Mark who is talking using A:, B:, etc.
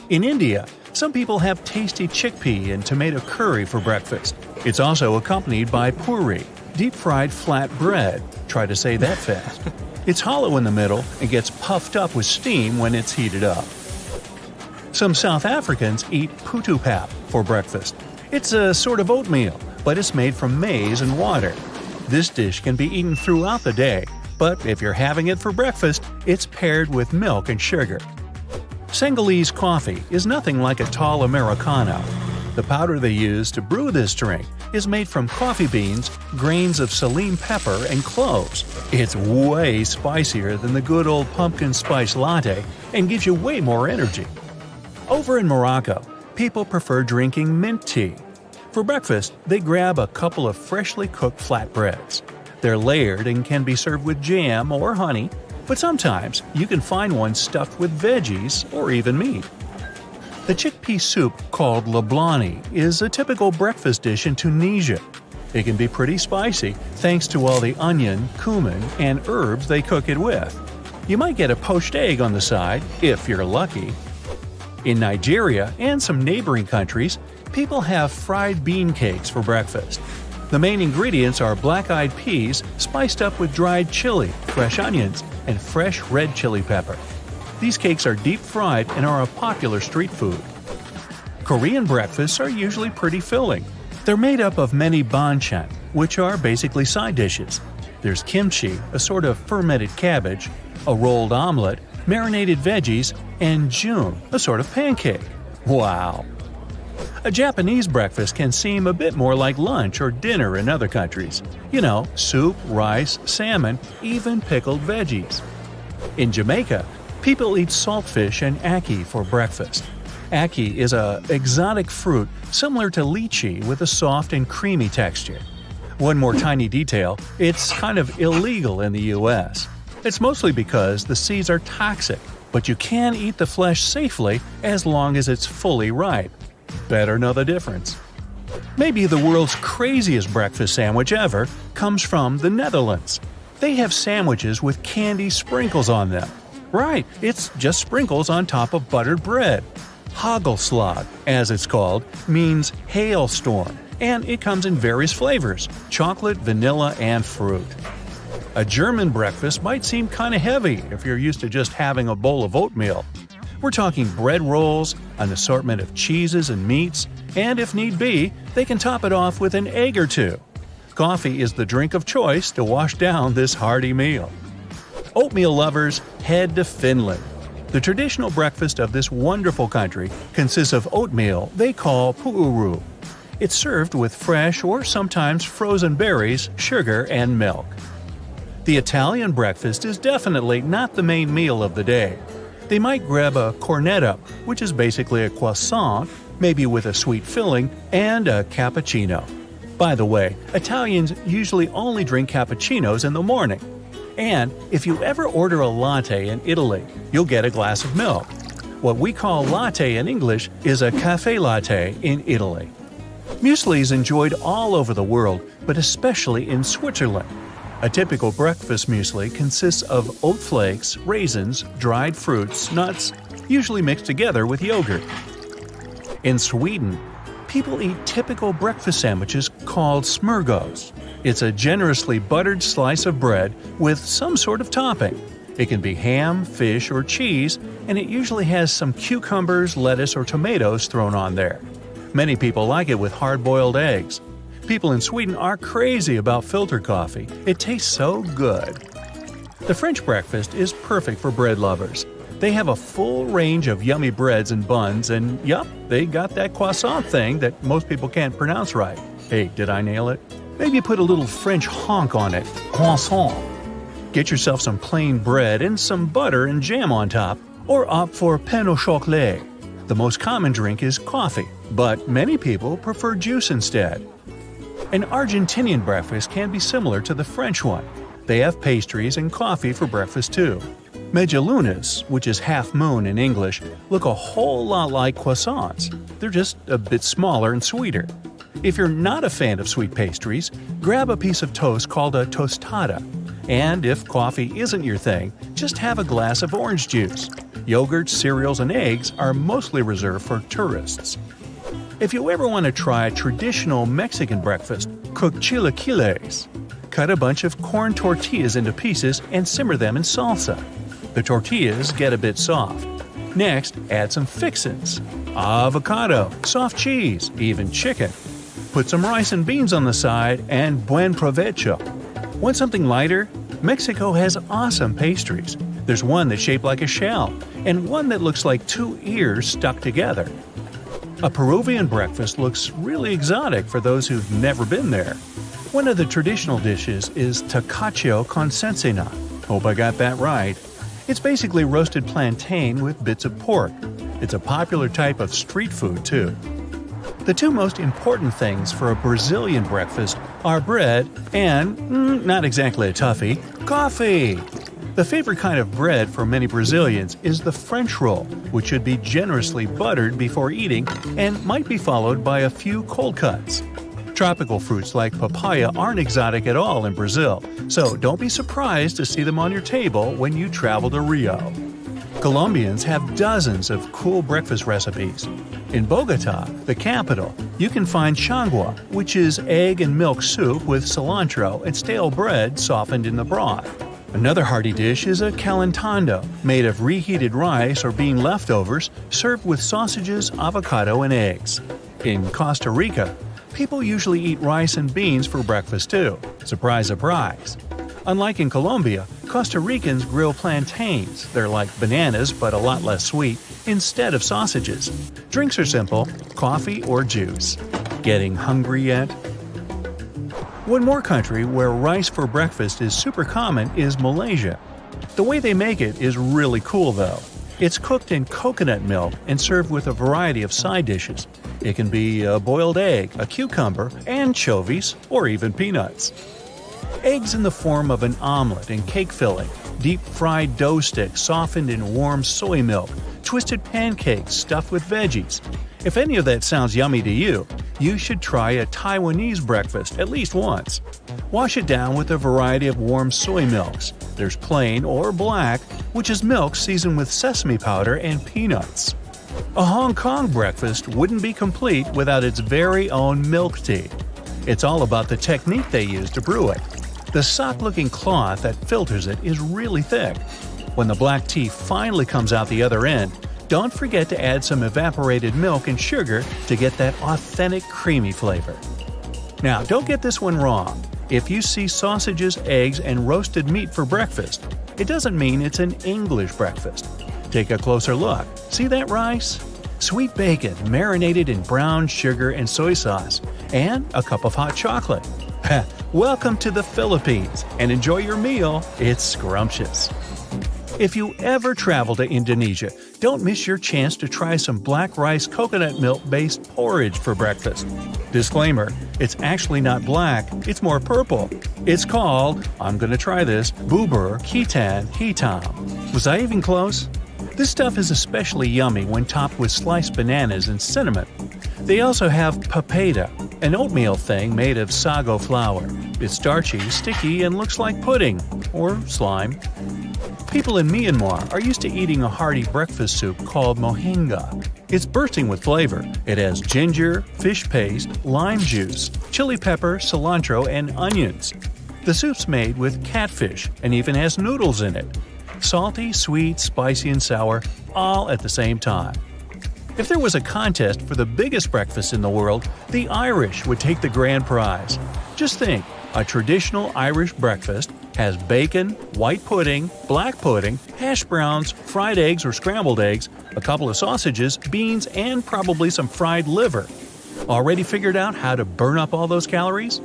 A: In India, some people have tasty chickpea and tomato curry for breakfast. It's also accompanied by puri, deep-fried flat bread. Try to say that fast. It's hollow in the middle and gets puffed up with steam when it's heated up. Some South Africans eat putu pap for breakfast. It's a sort of oatmeal, but it's made from maize and water. This dish can be eaten throughout the day, but if you're having it for breakfast, it's paired with milk and sugar. Senegalese coffee is nothing like a tall Americano. The powder they use to brew this drink is made from coffee beans, grains of saline pepper, and cloves. It's way spicier than the good old pumpkin spice latte and gives you way more energy. Over in Morocco, people prefer drinking mint tea. For breakfast, they grab a couple of freshly cooked flatbreads. They're layered and can be served with jam or honey, but sometimes you can find one stuffed with veggies or even meat. The chickpea soup called lablani is a typical breakfast dish in Tunisia. It can be pretty spicy thanks to all the onion, cumin, and herbs they cook it with. You might get a poached egg on the side, if you're lucky. In Nigeria and some neighboring countries, people have fried bean cakes for breakfast. The main ingredients are black-eyed peas spiced up with dried chili, fresh onions, and fresh red chili pepper. These cakes are deep-fried and are a popular street food. Korean breakfasts are usually pretty filling. They're made up of many banchan, which are basically side dishes. There's kimchi, a sort of fermented cabbage, a rolled omelet, marinated veggies, and jun, a sort of pancake. Wow! A Japanese breakfast can seem a bit more like lunch or dinner in other countries. You know, soup, rice, salmon, even pickled veggies. In Jamaica, people eat saltfish and ackee for breakfast. Ackee is an exotic fruit similar to lychee with a soft and creamy texture. One more tiny detail, it's kind of illegal in the US. It's mostly because the seeds are toxic, but you can eat the flesh safely as long as it's fully ripe. Better know the difference. Maybe the world's craziest breakfast sandwich ever comes from the Netherlands. They have sandwiches with candy sprinkles on them. Right, it's just sprinkles on top of buttered bread. Hagelslag, as it's called, means hailstorm, and it comes in various flavors: chocolate, vanilla, and fruit. A German breakfast might seem kinda heavy if you're used to just having a bowl of oatmeal. We're talking bread rolls, an assortment of cheeses and meats, and if need be, they can top it off with an egg or two. Coffee is the drink of choice to wash down this hearty meal. Oatmeal lovers, head to Finland. The traditional breakfast of this wonderful country consists of oatmeal they call puuru. It's served with fresh or sometimes frozen berries, sugar, and milk. The Italian breakfast is definitely not the main meal of the day. They might grab a cornetto, which is basically a croissant, maybe with a sweet filling, and a cappuccino. By the way, Italians usually only drink cappuccinos in the morning. And if you ever order a latte in Italy, you'll get a glass of milk. What we call latte in English is a cafe latte in Italy. Muesli is enjoyed all over the world, but especially in Switzerland. A typical breakfast muesli consists of oat flakes, raisins, dried fruits, nuts, usually mixed together with yogurt. In Sweden, people eat typical breakfast sandwiches called smörgås. It's a generously buttered slice of bread with some sort of topping. It can be ham, fish, or cheese, and it usually has some cucumbers, lettuce, or tomatoes thrown on there. Many people like it with hard-boiled eggs. People in Sweden are crazy about filter coffee. It tastes so good. The French breakfast is perfect for bread lovers. They have a full range of yummy breads and buns, and yup, they got that croissant thing that most people can't pronounce right. Hey, did I nail it? Maybe put a little French honk on it. Croissant. Get yourself some plain bread and some butter and jam on top, or opt for pain au chocolat. The most common drink is coffee, but many people prefer juice instead. An Argentinian breakfast can be similar to the French one. They have pastries and coffee for breakfast too. Medialunas, which is half moon in English, look a whole lot like croissants. They're just a bit smaller and sweeter. If you're not a fan of sweet pastries, grab a piece of toast called a tostada. And if coffee isn't your thing, just have a glass of orange juice. Yogurts, cereals, and eggs are mostly reserved for tourists. If you ever want to try a traditional Mexican breakfast, cook chilaquiles. Cut a bunch of corn tortillas into pieces and simmer them in salsa. The tortillas get a bit soft. Next, add some fixins: avocado, soft cheese, even chicken. Put some rice and beans on the side and buen provecho. Want something lighter? Mexico has awesome pastries. There's one that's shaped like a shell, and one that looks like two ears stuck together. A Peruvian breakfast looks really exotic for those who've never been there. One of the traditional dishes is tacacho con cecina. Hope I got that right. It's basically roasted plantain with bits of pork. It's a popular type of street food, too. The two most important things for a Brazilian breakfast are bread and, not exactly a toughie, coffee. The favorite kind of bread for many Brazilians is the French roll, which should be generously buttered before eating and might be followed by a few cold cuts. Tropical fruits like papaya aren't exotic at all in Brazil, so don't be surprised to see them on your table when you travel to Rio. Colombians have dozens of cool breakfast recipes. In Bogota, the capital, you can find changua, which is egg and milk soup with cilantro and stale bread softened in the broth. Another hearty dish is a calentado, made of reheated rice or bean leftovers, served with sausages, avocado, and eggs. In Costa Rica, people usually eat rice and beans for breakfast too. Surprise, surprise. Unlike in Colombia, Costa Ricans grill plantains. They're like bananas but a lot less sweet, instead of sausages. Drinks are simple: coffee or juice. Getting hungry yet? One more country where rice for breakfast is super common is Malaysia. The way they make it is really cool though. It's cooked in coconut milk and served with a variety of side dishes. It can be a boiled egg, a cucumber, anchovies, or even peanuts. Eggs in the form of an omelet and cake filling, deep-fried dough sticks softened in warm soy milk, twisted pancakes stuffed with veggies. If any of that sounds yummy to you, you should try a Taiwanese breakfast at least once. Wash it down with a variety of warm soy milks. There's plain or black, which is milk seasoned with sesame powder and peanuts. A Hong Kong breakfast wouldn't be complete without its very own milk tea. It's all about the technique they use to brew it. The sock-looking cloth that filters it is really thick. When the black tea finally comes out the other end, don't forget to add some evaporated milk and sugar to get that authentic creamy flavor. Now, don't get this one wrong. If you see sausages, eggs, and roasted meat for breakfast, it doesn't mean it's an English breakfast. Take a closer look. See that rice? Sweet bacon marinated in brown sugar and soy sauce, and a cup of hot chocolate. Welcome to the Philippines, and enjoy your meal. It's scrumptious. If you ever travel to Indonesia, don't miss your chance to try some black rice coconut milk-based porridge for breakfast. Disclaimer, it's actually not black, it's more purple. It's called, I'm gonna try this, bubur ketan hitam. Was I even close? This stuff is especially yummy when topped with sliced bananas and cinnamon. They also have papeda, an oatmeal thing made of sago flour. It's starchy, sticky, and looks like pudding, or slime. People in Myanmar are used to eating a hearty breakfast soup called mohinga. It's bursting with flavor. It has ginger, fish paste, lime juice, chili pepper, cilantro, and onions. The soup's made with catfish and even has noodles in it. Salty, sweet, spicy, and sour, all at the same time. If there was a contest for the biggest breakfast in the world, the Irish would take the grand prize. Just think, a traditional Irish breakfast has bacon, white pudding, black pudding, hash browns, fried eggs or scrambled eggs, a couple of sausages, beans, and probably some fried liver. Already figured out how to burn up all those calories?